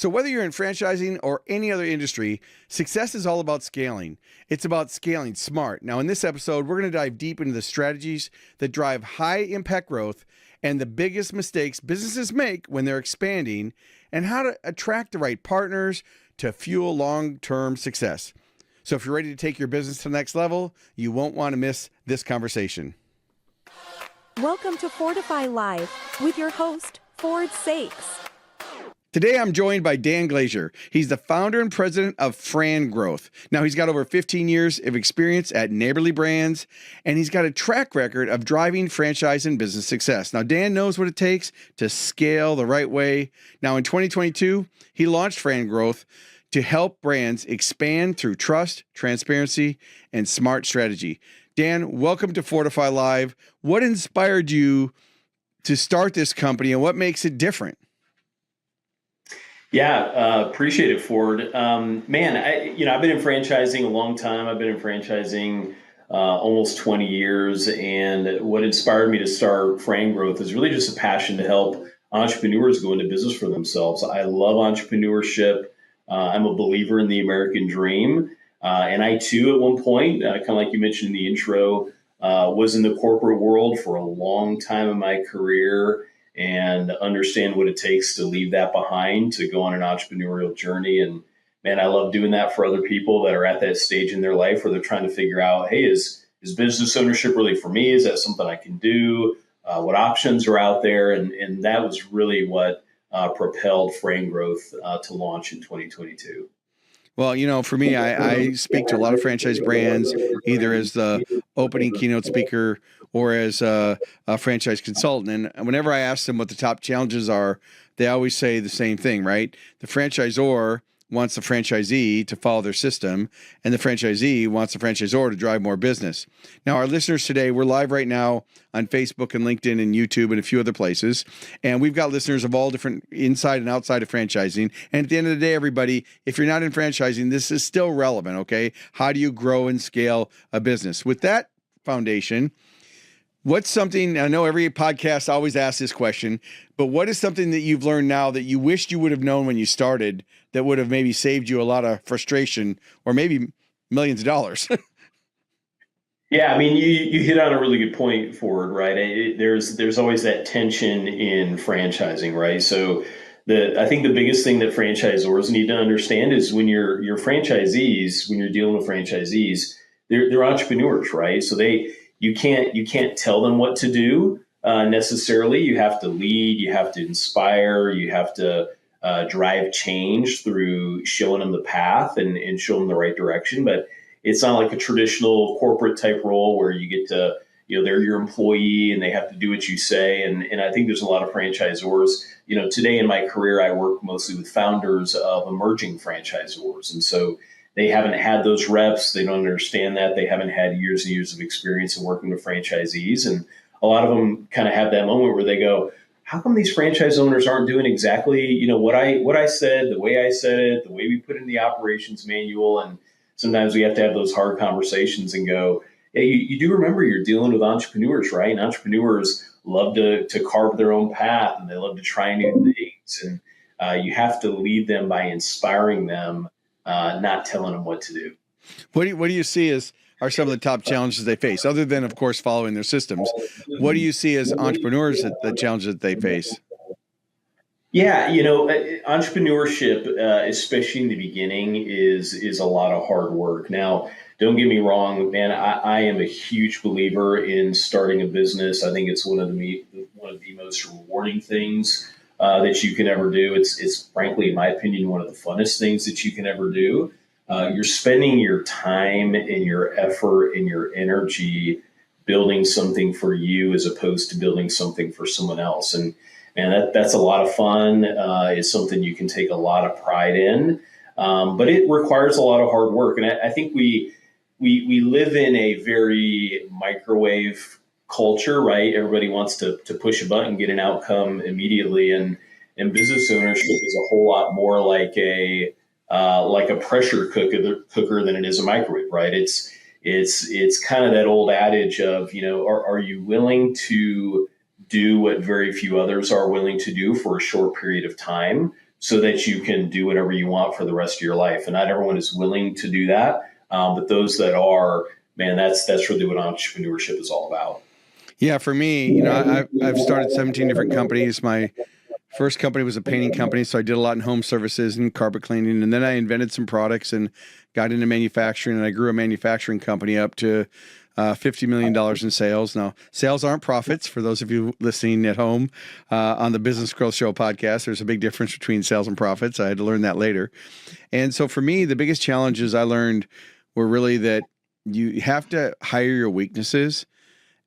So whether you're in franchising or any other industry, success is all about scaling. It's about scaling smart. Now, in this episode, we're going to dive deep into the strategies that drive high impact growth and the biggest mistakes businesses make when they're expanding and how to attract the right partners to fuel long-term success. So if you're ready to take your business to the next level, you won't want to miss this conversation. Welcome to Fordify Live with your host, Ford Saeks. Today, I'm joined by Dan Glaser. He's the founder and president of FranGrowth. Now, he's got over 15 years of experience at Neighborly Brands, and he's got a track record of driving franchise and business success. Now, Dan knows what it takes to scale the right way. Now, in 2022, he launched FranGrowth to help brands expand through trust, transparency, and smart strategy. Dan, welcome to Fordify Live. What inspired you to start this company, and what makes it different? Yeah, appreciate it, Ford. I've been in franchising a long time. I've been in franchising almost 20 years. And what inspired me to start FranGrowth is really just a passion to help entrepreneurs go into business for themselves. I love entrepreneurship. I'm a believer in the American dream. And I, too, at one point, kind of like you mentioned in the intro, was in the corporate world for a long time in my career, and understand what it takes to leave that behind, to go on an entrepreneurial journey. And man, I love doing that for other people that are at that stage in their life where they're trying to figure out, hey, is business ownership really for me? Is that something I can do? What options are out there? And that was really what propelled FranGrowth to launch in 2022. Well, for me, I speak to a lot of franchise brands, either as the opening keynote speaker or as a franchise consultant. And whenever I ask them what the top challenges are, they always say the same thing, right? The franchisor wants the franchisee to follow their system, and the franchisee wants the franchisor to drive more business. Now, our listeners today, we're live right now on Facebook and LinkedIn and YouTube and a few other places. And we've got listeners of all different inside and outside of franchising. And at the end of the day, everybody, if you're not in franchising, this is still relevant, okay? How do you grow and scale a business? With that foundation, what's something, I know every podcast always asks this question, but what is something that you've learned now that you wished you would have known when you started that would have maybe saved you a lot of frustration or maybe millions of dollars? Yeah, I mean, you hit on a really good point, Ford, right? There's always that tension in franchising, right? So I think the biggest thing that franchisors need to understand is when you're franchisees, when you're dealing with franchisees, they're entrepreneurs, right? So you can't tell them what to do necessarily. You have to lead, you have to inspire, you have to drive change through showing them the path and show them the right direction. But it's not like a traditional corporate type role where you get to, they're your employee and they have to do what you say. And I think there's a lot of franchisors, today in my career, I work mostly with founders of emerging franchisors. And so they haven't had those reps. They don't understand that. They haven't had years and years of experience in working with franchisees. And a lot of them kind of have that moment where they go, how come these franchise owners aren't doing exactly, what I said, the way I said it, the way we put in the operations manual? And sometimes we have to have those hard conversations and go, hey, you do remember you're dealing with entrepreneurs, right? And entrepreneurs love to carve their own path, and they love to try new things. And you have to lead them by inspiring them, not telling them what to do. What do you see are some of the top challenges they face, other than, of course, following their systems? What do you see as entrepreneurs, the challenges that they face? Yeah, entrepreneurship, especially in the beginning, is a lot of hard work. Now, don't get me wrong, man. I am a huge believer in starting a business. I think it's one of the most rewarding things that you can ever do. It's frankly, in my opinion, one of the funnest things that you can ever do. You're spending your time and your effort and your energy building something for you as opposed to building something for someone else. And that's a lot of fun. It's something you can take a lot of pride in, but it requires a lot of hard work. And I think we live in a very microwave culture, right? Everybody wants to push a button, get an outcome immediately, and business ownership is a whole lot more like a pressure cooker than it is a microwave, right? It's kind of that old adage of, are you willing to do what very few others are willing to do for a short period of time so that you can do whatever you want for the rest of your life. And not everyone is willing to do that. But those that are, man, that's really what entrepreneurship is all about. Yeah, for me, I've started 17 different companies. My first company was a painting company, so I did a lot in home services and carpet cleaning. And then I invented some products and got into manufacturing, and I grew a manufacturing company up to $50 million in sales. Now, sales aren't profits. For those of you listening at home on the Business Growth Show podcast, there's a big difference between sales and profits. I had to learn that later. And so for me, the biggest challenges I learned were really that you have to hire your weaknesses,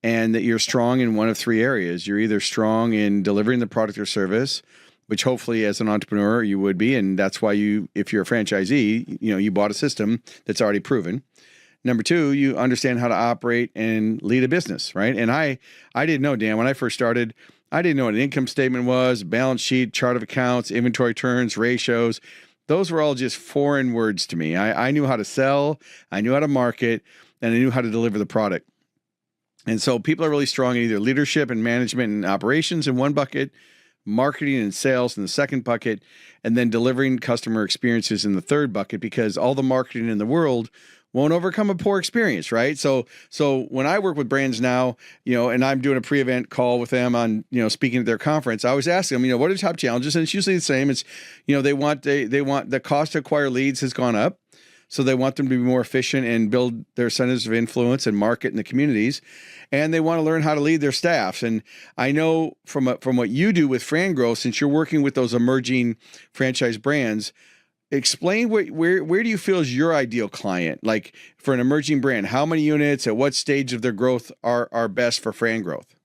and that you're strong in one of three areas. You're either strong in delivering the product or service, which hopefully as an entrepreneur you would be. And that's why if you're a franchisee, you bought a system that's already proven. Number two, you understand how to operate and lead a business, right? And I didn't know, Dan, when I first started, I didn't know what an income statement was, balance sheet, chart of accounts, inventory turns, ratios. Those were all just foreign words to me. I knew how to sell, I knew how to market, and I knew how to deliver the product. And so people are really strong in either leadership and management and operations in one bucket, marketing and sales in the second bucket, and then delivering customer experiences in the third bucket, because all the marketing in the world won't overcome a poor experience, right? So when I work with brands now, and I'm doing a pre-event call with them on, speaking at their conference, I always ask them, what are the top challenges? And it's usually the same. It's, they want the cost to acquire leads has gone up. So they want them to be more efficient and build their centers of influence and market in the communities. And they want to learn how to lead their staffs. And I know from what you do with FranGrowth, since you're working with those emerging franchise brands, explain where do you feel is your ideal client? Like for an emerging brand, how many units at what stage of their growth are best for FranGrowth?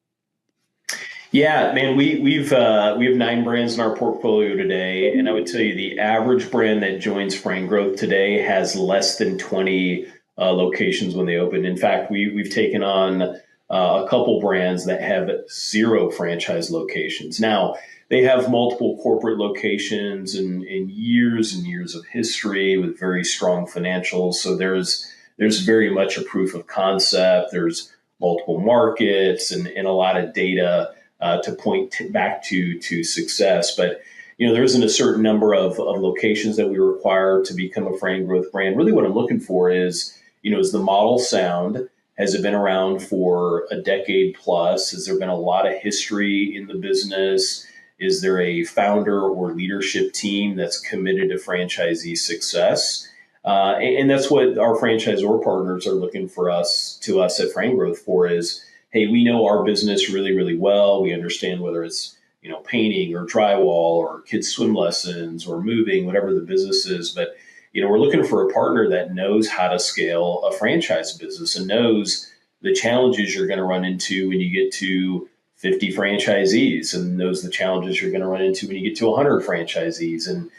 Yeah, man, we have 9 brands in our portfolio today, and I would tell you the average brand that joins FranGrowth today has less than 20 locations when they open. In fact, we've taken on a couple brands that have 0 franchise locations. Now, they have multiple corporate locations and years of history with very strong financials. So there's very much a proof of concept. There's multiple markets and a lot of data to point back to success. But, there isn't a certain number of locations that we require to become a FranGrowth brand. Really what I'm looking for is, is the model sound? Has it been around for a decade plus? Has there been a lot of history in the business? Is there a founder or leadership team that's committed to franchisee success? And that's what our franchisor partners are looking to us at FranGrowth for is, hey, we know our business really, really well. We understand whether it's, painting or drywall or kids swim lessons or moving, whatever the business is. But, we're looking for a partner that knows how to scale a franchise business and knows the challenges you're going to run into when you get to 50 franchisees, and knows the challenges you're going to run into when you get to 100 franchisees. And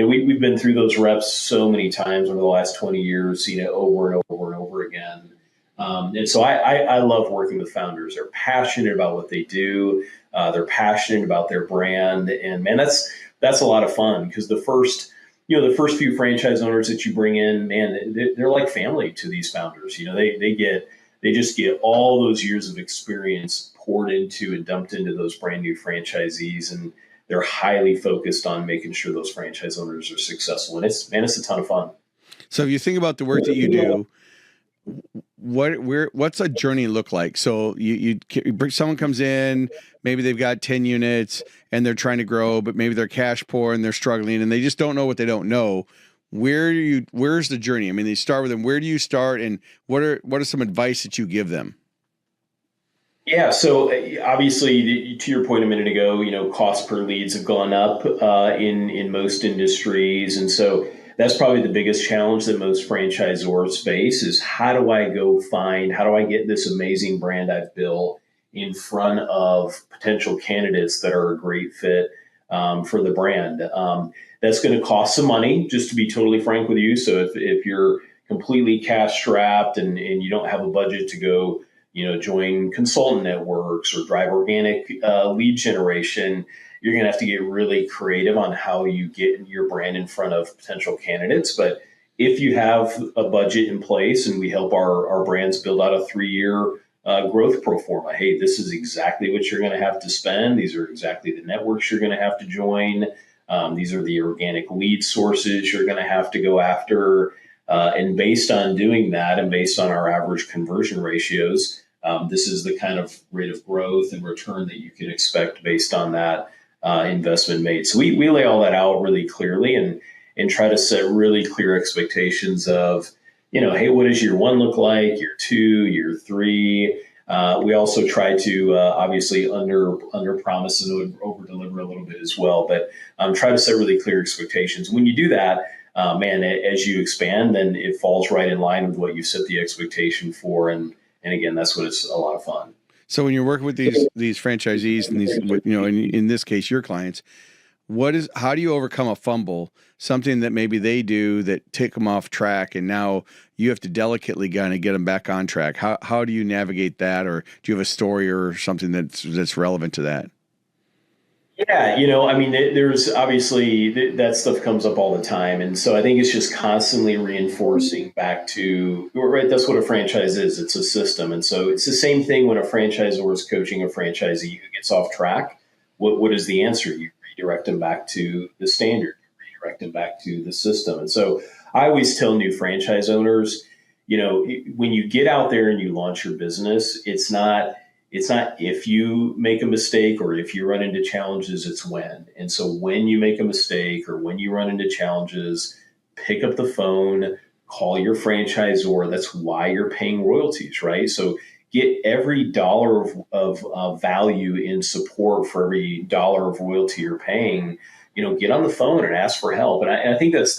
we've been through those reps so many times over the last 20 years, over and over and over again. And so I love working with founders. They're passionate about what they do. They're passionate about their brand. And man, that's a lot of fun because the first few franchise owners that you bring in, man, they're like family to these founders. They just get all those years of experience poured into and dumped into those brand new franchisees. And they're highly focused on making sure those franchise owners are successful. And it's a ton of fun. So if you think about the work that you do, what's a journey look like? So someone comes in, maybe they've got 10 units and they're trying to grow, but maybe they're cash poor and they're struggling and they just don't know what they don't know. Where's the journey? I mean, they start with them. Where do you start, and what are some advice that you give them? Yeah, so obviously, to your point a minute ago, cost per leads have gone up in most industries, and so that's probably the biggest challenge that most franchisors face is how do I get this amazing brand I've built in front of potential candidates that are a great fit for the brand. That's going to cost some money, just to be totally frank with you. So if you're completely cash strapped and you don't have a budget to go, join consultant networks or drive organic lead generation, you're going to have to get really creative on how you get your brand in front of potential candidates. But if you have a budget in place and we help our brands build out a 3-year growth pro forma, hey, this is exactly what you're going to have to spend. These are exactly the networks you're going to have to join. These are the organic lead sources you're going to have to go after. And based on doing that and based on our average conversion ratios, this is the kind of rate of growth and return that you can expect based on that investment made. So we lay all that out really clearly and try to set really clear expectations of, hey, what does year one look like, year two, year three? We also try to obviously under promise and over deliver a little bit as well, but try to set really clear expectations. When you do that, man, as you expand, then it falls right in line with what you set the expectation for, and again, that's what it's a lot of fun. So when you're working with these franchisees and these, in this case, your clients, how do you overcome a fumble, something that maybe they do that take them off track, and now you have to delicately kind of get them back on track? How do you navigate that, or do you have a story or something that's relevant to that? Yeah, there's obviously that stuff comes up all the time. And so I think it's just constantly reinforcing back to, right, that's what a franchise is. It's a system. And so it's the same thing when a franchisor is coaching a franchisee who gets off track. What is the answer? You redirect them back to the standard, you redirect them back to the system. And so I always tell new franchise owners, when you get out there and you launch your business, it's not if you make a mistake or if you run into challenges, it's when. And so when you make a mistake or when you run into challenges, pick up the phone, call your franchisor. That's why you're paying royalties, right? So get every dollar of value in support for every dollar of royalty you're paying. Get on the phone and ask for help. And I think that's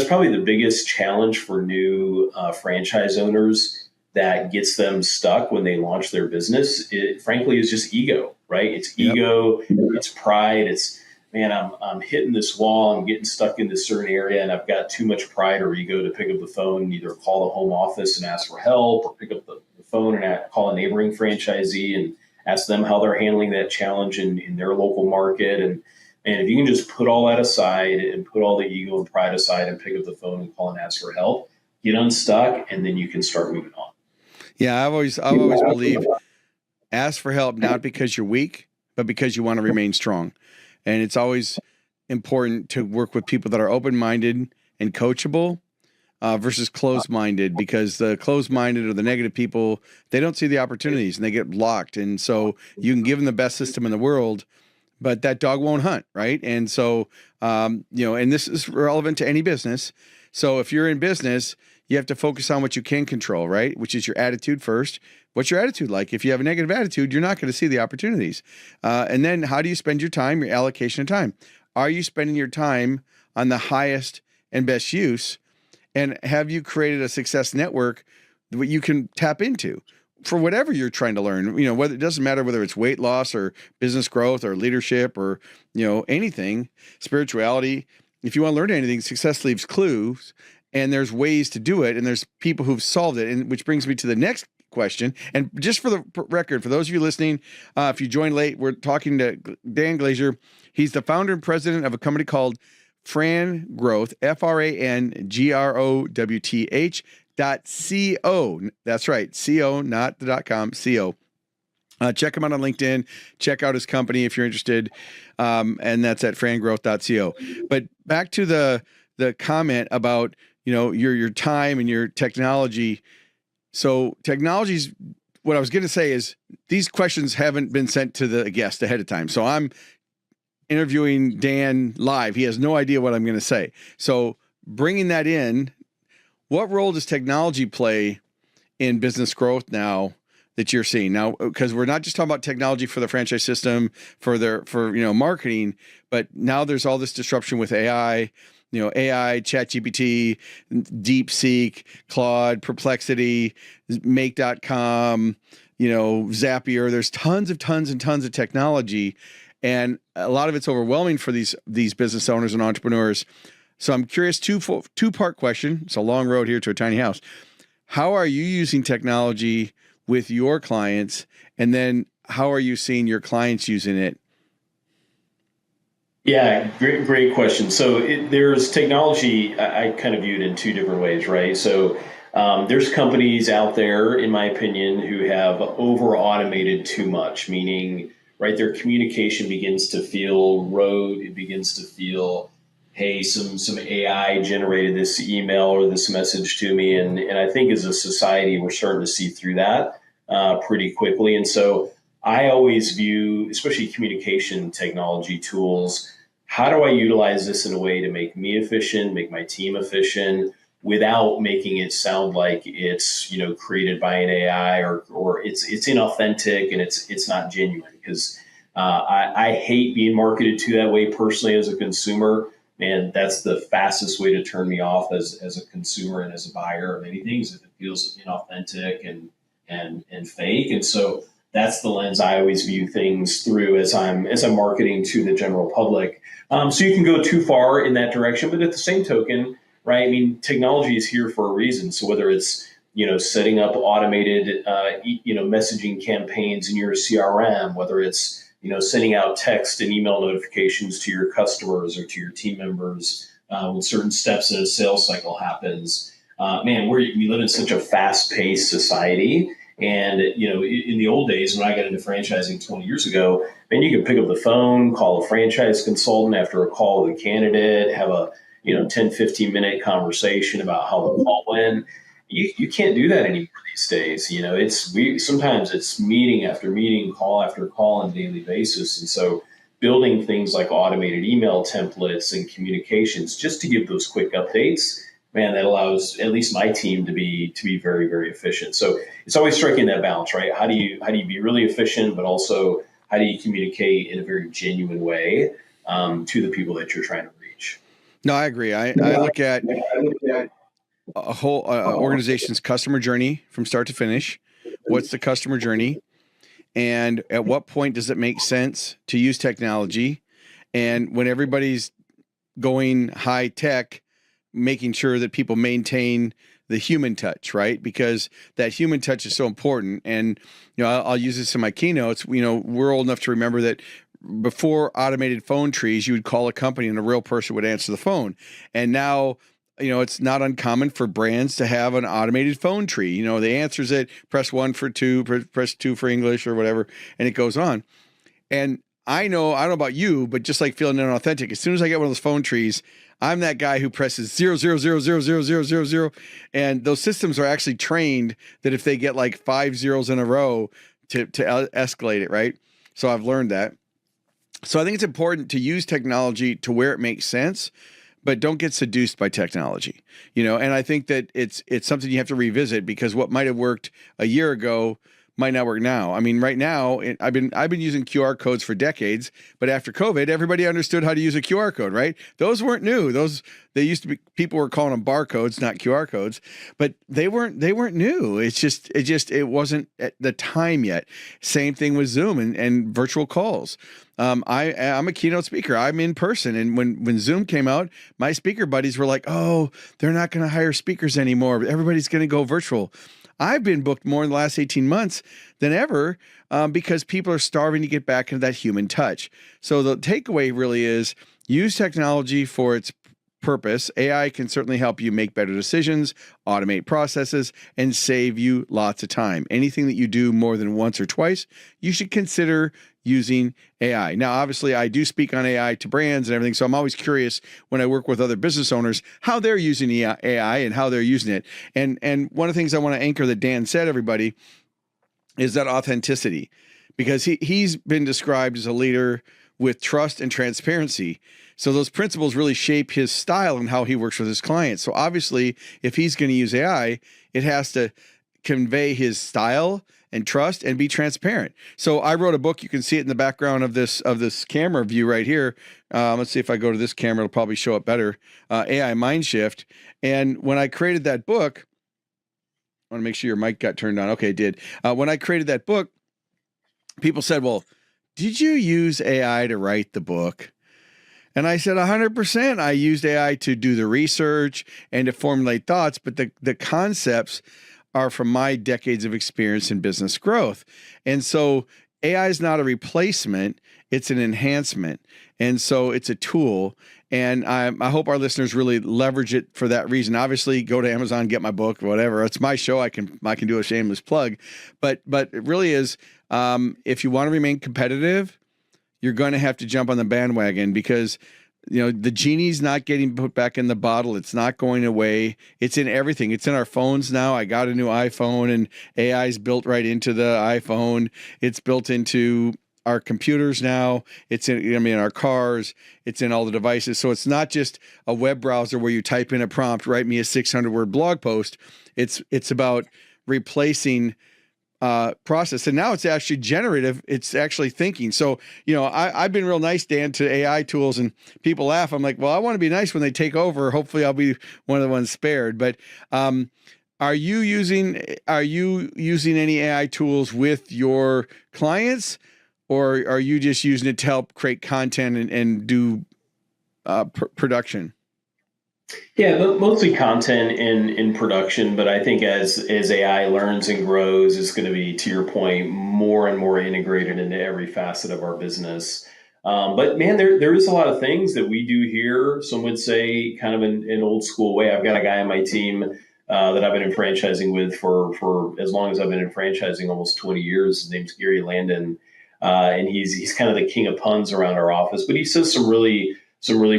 probably the biggest challenge for new franchise owners that gets them stuck when they launch their business. It frankly is just ego, right? It's ego, it's pride, it's, man, I'm hitting this wall, I'm getting stuck in this certain area, and I've got too much pride or ego to pick up the phone and either call the home office and ask for help, or pick up the phone and call a neighboring franchisee and ask them how they're handling that challenge in their local market. And if you can just put all that aside and put all the ego and pride aside and pick up the phone and call and ask for help, get unstuck, and then you can start moving on. Yeah, I've always believed, ask for help not because you're weak, but because you want to remain strong. And it's always important to work with people that are open-minded and coachable versus closed-minded, because the closed-minded or the negative people, they don't see the opportunities and they get blocked. And so you can give them the best system in the world, but that dog won't hunt, right? And so, and this is relevant to any business. So if you're in business, you have to focus on what you can control, right? Which is your attitude first. What's your attitude like? If you have a negative attitude, you're not going to see the opportunities. And then how do you spend your time, your allocation of time? Are you spending your time on the highest and best use? And have you created a success network that you can tap into for whatever you're trying to learn? Whether it doesn't matter whether it's weight loss or business growth or leadership or, anything, spirituality. If you want to learn anything, success leaves clues. And there's ways to do it, and there's people who've solved it, and which brings me to the next question. And just for the record, for those of you listening, if you joined late, we're talking to Dan Glaser. He's the founder and president of a company called FranGrowth, FranGrowth.co. That's right, co, not the .com, co. Check him out on LinkedIn. Check out his company if you're interested, and that's at FranGrowth.co. But back to the comment about your time and your technology. So technology's, what I was going to say is these questions haven't been sent to the guest ahead of time. So I'm interviewing Dan live. He has no idea what I'm going to say. So bringing that in, what role does technology play in business growth now that you're seeing now? Because we're not just talking about technology for the franchise system, for marketing, but now there's all this disruption with AI. AI, ChatGPT, DeepSeek, Claude, Perplexity, Make.com, Zapier. There's tons of technology, and a lot of it's overwhelming for these business owners and entrepreneurs. So I'm curious, two-part question. It's a long road here to a tiny house. How are you using technology with your clients? And then how are you seeing your clients using it? Yeah, great question. So there's technology, I kind of view it in two different ways, right? So there's companies out there, in my opinion, who have over automated too much, meaning, right, their communication begins to feel rote. It begins to feel, hey, some AI generated this email or this message to me. And I think as a society, we're starting to see through that pretty quickly. And so I always view, especially communication technology tools, how do I utilize this in a way to make me efficient, make my team efficient, without making it sound like it's created by an AI or it's inauthentic and it's not genuine. Because I hate being marketed to that way personally as a consumer, and that's the fastest way to turn me off as a consumer and as a buyer of anything, is if it feels inauthentic and fake. And so that's the lens I always view things through as I'm marketing to the general public. So you can go too far in that direction, but at the same token, right? I mean, technology is here for a reason. So whether it's setting up automated messaging campaigns in your CRM, whether it's sending out text and email notifications to your customers or to your team members when certain steps in a sales cycle happens. Man, we live in such a fast-paced society. And, in the old days, when I got into franchising 20 years ago, man, you could pick up the phone, call a franchise consultant after a call with a candidate, have a 10, 15-minute conversation about how the call went. You can't do that anymore these days. Sometimes it's meeting after meeting, call after call on a daily basis. And so building things like automated email templates and communications just to give those quick updates, man, that allows at least my team to be very, very efficient. So it's always striking that balance, right? How do you be really efficient, but also how do you communicate in a very genuine way to the people that you're trying to reach? No, I agree. I look at a whole organization's customer journey from start to finish. What's the customer journey? And at what point does it make sense to use technology? And when everybody's going high tech, making sure that people maintain the human touch, right? Because that human touch is so important. And, I'll use this in my keynotes. We're old enough to remember that before automated phone trees, you would call a company and a real person would answer the phone. And now, it's not uncommon for brands to have an automated phone tree. The answers it, press 1 for 2, press 2 for English or whatever, and it goes on. And I don't know about you, but just like feeling inauthentic, as soon as I get one of those phone trees, I'm that guy who presses 0, 0, 0, 0, 0, 0, 0, 0. And those systems are actually trained that if they get like 5 zeros in a row to escalate it, right? So I've learned that. So I think it's important to use technology to where it makes sense, but don't get seduced by technology, and I think that it's something you have to revisit, because what might have worked a year ago might not work now. I mean, right now, I've been using QR codes for decades, but after COVID, everybody understood how to use a QR code, right? Those weren't new. They used to be, people were calling them barcodes, not QR codes, but they weren't new. It wasn't at the time yet. Same thing with Zoom and virtual calls. I'm a keynote speaker. I'm in person. And when Zoom came out, my speaker buddies were like, oh, they're not going to hire speakers anymore. Everybody's going to go virtual. I've been booked more in the last 18 months than ever because people are starving to get back into that human touch. So the takeaway really is use technology for its purpose. AI can certainly help you make better decisions, automate processes, and save you lots of time. Anything that you do more than once or twice, you should consider using AI. Now, obviously, I do speak on AI to brands and everything, so I'm always curious when I work with other business owners how they're using AI and how they're using it. And one of the things I want to anchor that Dan said, everybody, is that authenticity, because he's been described as a leader with trust and transparency. So those principles really shape his style and how he works with his clients. So obviously, if he's going to use AI, it has to convey his style and trust and be transparent. So I wrote a book. You can see it in the background of this camera view right here. Let's see if I go to this camera, it'll probably show up better. AI Mind Shift. And when I created that book, I want to make sure your mic got turned on. Okay, it did. When I created that book, people said, well, did you use AI to write the book? And I said, 100%. I used AI to do the research and to formulate thoughts, but the concepts are from my decades of experience in business growth. And so AI is not a replacement, it's an enhancement. And so it's a tool. And I hope our listeners really leverage it for that reason. Obviously, go to Amazon, get my book, whatever. It's my show. I can do a shameless plug. But it really is if you want to remain competitive, you're going to have to jump on the bandwagon because the genie's not getting put back in the bottle. It's not going away. It's in everything. It's in our phones now. I got a new iPhone and AI is built right into the iPhone. It's built into our computers now. It's in our cars. It's in all the devices. So it's not just a web browser where you type in a prompt, write me a 600-word blog post. It's about replacing process. And now it's actually generative. It's actually thinking. So, I've been real nice, Dan, to AI tools, and people laugh. I'm like, well, I want to be nice when they take over. Hopefully I'll be one of the ones spared. But are you using any AI tools with your clients, or are you just using it to help create content and do production? Yeah, mostly content in production, but I think as AI learns and grows, it's going to be, to your point, more and more integrated into every facet of our business. But man, there is a lot of things that we do here. Some would say kind of in an old school way. I've got a guy on my team that I've been in franchising with for as long as I've been in franchising, almost 20 years. His name's Gary Landon, and he's kind of the king of puns around our office. But he says some really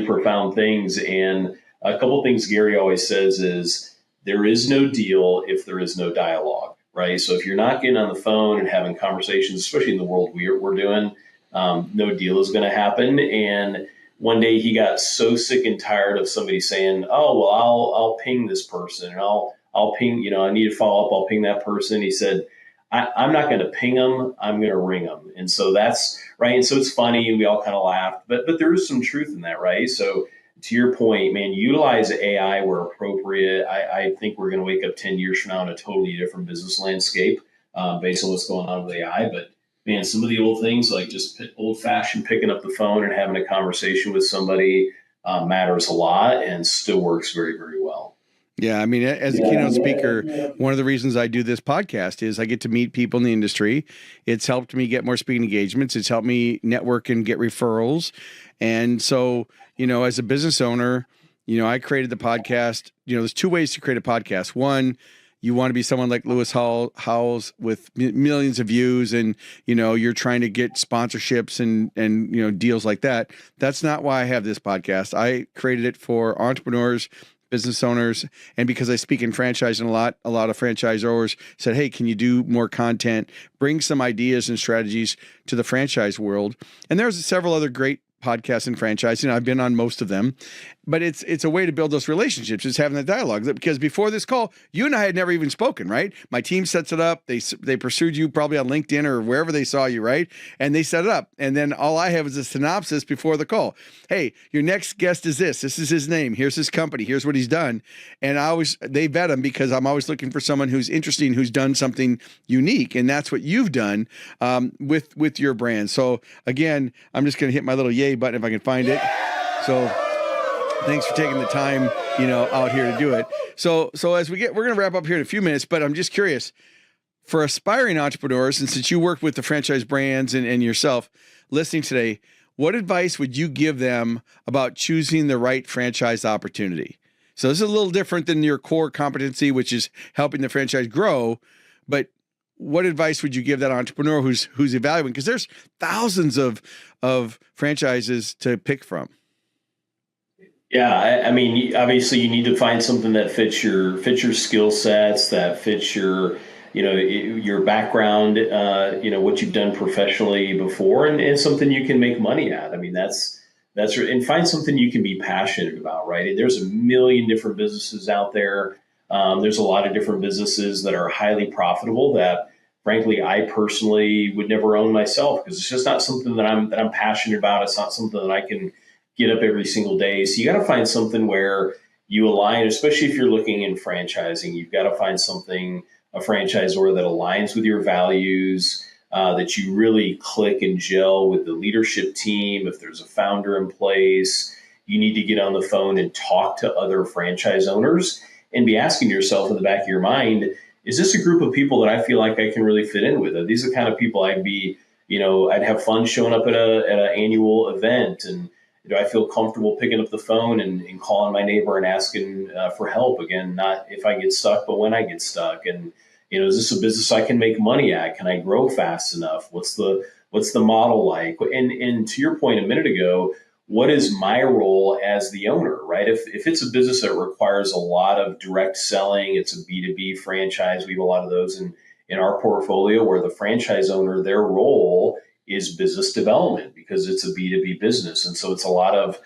profound things. And a couple of things Gary always says is there is no deal if there is no dialogue, right? So if you're not getting on the phone and having conversations, especially in the world we're doing, no deal is going to happen. And one day he got so sick and tired of somebody saying, "Oh, well, I'll ping this person, and I'll ping, I need to follow up. I'll ping that person." He said, I'm not going to ping them. I'm going to ring them. And so that's right. And so it's funny, and we all kind of laughed, but there is some truth in that, right? So to your point, man, utilize AI where appropriate. I think we're going to wake up 10 years from now in a totally different business landscape based on what's going on with AI. But man, some of the old things like just old fashioned picking up the phone and having a conversation with somebody matters a lot and still works very, very well. Yeah, I mean, as a keynote speaker, one of the reasons I do this podcast is I get to meet people in the industry. It's helped me get more speaking engagements. It's helped me network and get referrals. And so, as a business owner, I created the podcast. There's two ways to create a podcast. One, you want to be someone like Lewis Howes with millions of views, and you're trying to get sponsorships and deals like that. That's not why I have this podcast. I created it for entrepreneurs, business owners, and because I speak in franchising a lot of franchisors said, "Hey, can you do more content? Bring some ideas and strategies to the franchise world." And there's several other great podcasts in franchising. I've been on most of them, but it's a way to build those relationships. It's having that dialogue, because before this call, you and I had never even spoken, right? My team sets it up. They pursued you probably on LinkedIn or wherever they saw you, right? And they set it up. And then all I have is a synopsis before the call. Hey, your next guest is this. This is his name. Here's his company. Here's what he's done. And they vet him because I'm always looking for someone who's interesting, who's done something unique. And that's what you've done with your brand. So again, I'm just going to hit my little yay button if I can find it. So thanks for taking the time, out here to do it. So as we're going to wrap up here in a few minutes, but I'm just curious for aspiring entrepreneurs, and since you work with the franchise brands and yourself listening today, what advice would you give them about choosing the right franchise opportunity? So this is a little different than your core competency, which is helping the franchise grow, but what advice would you give that entrepreneur who's evaluating? Because there's thousands of franchises to pick from. Yeah, I mean, obviously, you need to find something that fits your skill sets, that fits your background, what you've done professionally before, and something you can make money at. I mean, that's and find something you can be passionate about, right? There's a million different businesses out there. There's a lot of different businesses that are highly profitable that, frankly, I personally would never own myself because it's just not something that I'm passionate about. It's not something that I can get up every single day. So you got to find something where you align, especially if you're looking in franchising. You've got to find a franchisor that aligns with your values, that you really click and gel with the leadership team. If there's a founder in place, you need to get on the phone and talk to other franchise owners and be asking yourself in the back of your mind, is this a group of people that I feel like I can really fit in with? Are these the kind of people I'd have fun showing up at an annual event, and do I feel comfortable picking up the phone and calling my neighbor and asking for help? Again, not if I get stuck, but when I get stuck. And is this a business I can make money at? Can I grow fast enough? What's the model like? And to your point a minute ago, what is my role as the owner, right? If it's a business that requires a lot of direct selling, it's a B2B franchise. We have a lot of those in our portfolio where the franchise owner, their role is business development because it's a B2B business. And so it's a lot of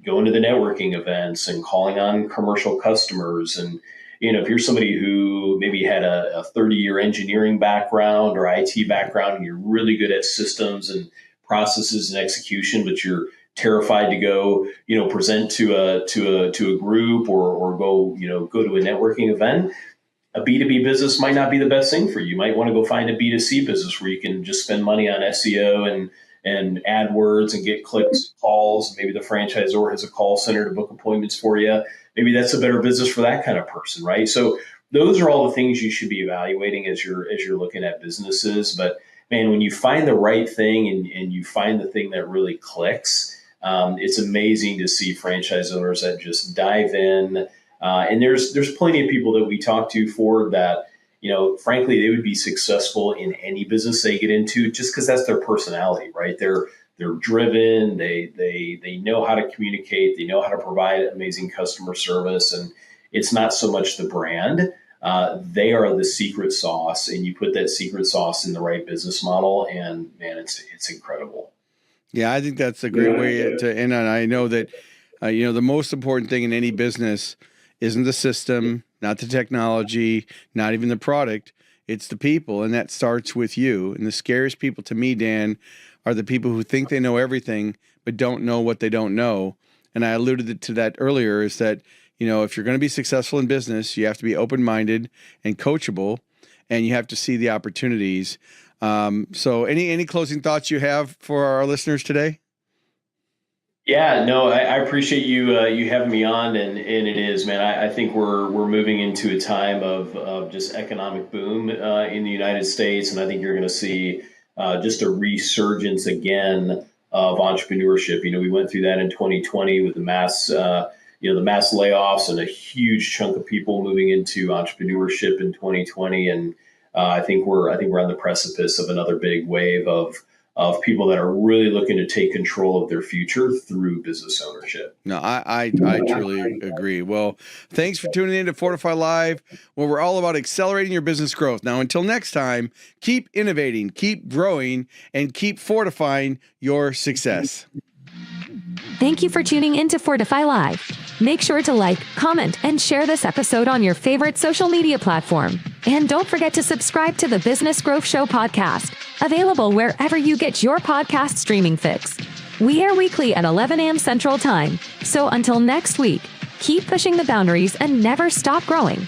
going to the networking events and calling on commercial customers. And, if you're somebody who maybe had a 30-year engineering background or IT background, and you're really good at systems and processes and execution, but you're terrified to go, present to a group or go to a networking event, a B2B business might not be the best thing for you. You might want to go find a B2C business where you can just spend money on SEO and AdWords and get clicks, calls. Maybe the franchisor has a call center to book appointments for you. Maybe that's a better business for that kind of person, right? So those are all the things you should be evaluating as you're looking at businesses. But man, when you find the right thing and you find the thing that really clicks, it's amazing to see franchise owners that just dive in. And there's plenty of people that we talk to, Ford, that frankly, they would be successful in any business they get into just because that's their personality, right? They're driven. They know how to communicate. They know how to provide amazing customer service, and it's not so much the brand. They are the secret sauce, and you put that secret sauce in the right business model, and man, it's incredible. Yeah, I think that's a great way to end on. I know that the most important thing in any business isn't the system, not the technology, not even the product. It's the people, and that starts with you. And the scariest people to me, Dan, are the people who think they know everything but don't know what they don't know. And I alluded to that earlier, is that, if you're going to be successful in business, you have to be open-minded and coachable, and you have to see the opportunities. So any closing thoughts you have for our listeners today? Yeah, no, I appreciate you having me on, and it is, man. I think we're moving into a time of just economic boom in the United States, and I think you're going to see just a resurgence again of entrepreneurship. We went through that in 2020 with the mass layoffs and a huge chunk of people moving into entrepreneurship in 2020, and I think we're on the precipice of another big wave of people that are really looking to take control of their future through business ownership. No, I truly agree. Well, thanks for tuning in to Fordify Live, where we're all about accelerating your business growth. Now, until next time, keep innovating, keep growing, and keep fortifying your success. Thank you for tuning in to Fordify Live. Make sure to like, comment, and share this episode on your favorite social media platform. And don't forget to subscribe to the Business Growth Show podcast, available wherever you get your podcast streaming fix. We air weekly at 11 a.m. Central Time. So until next week, keep pushing the boundaries and never stop growing.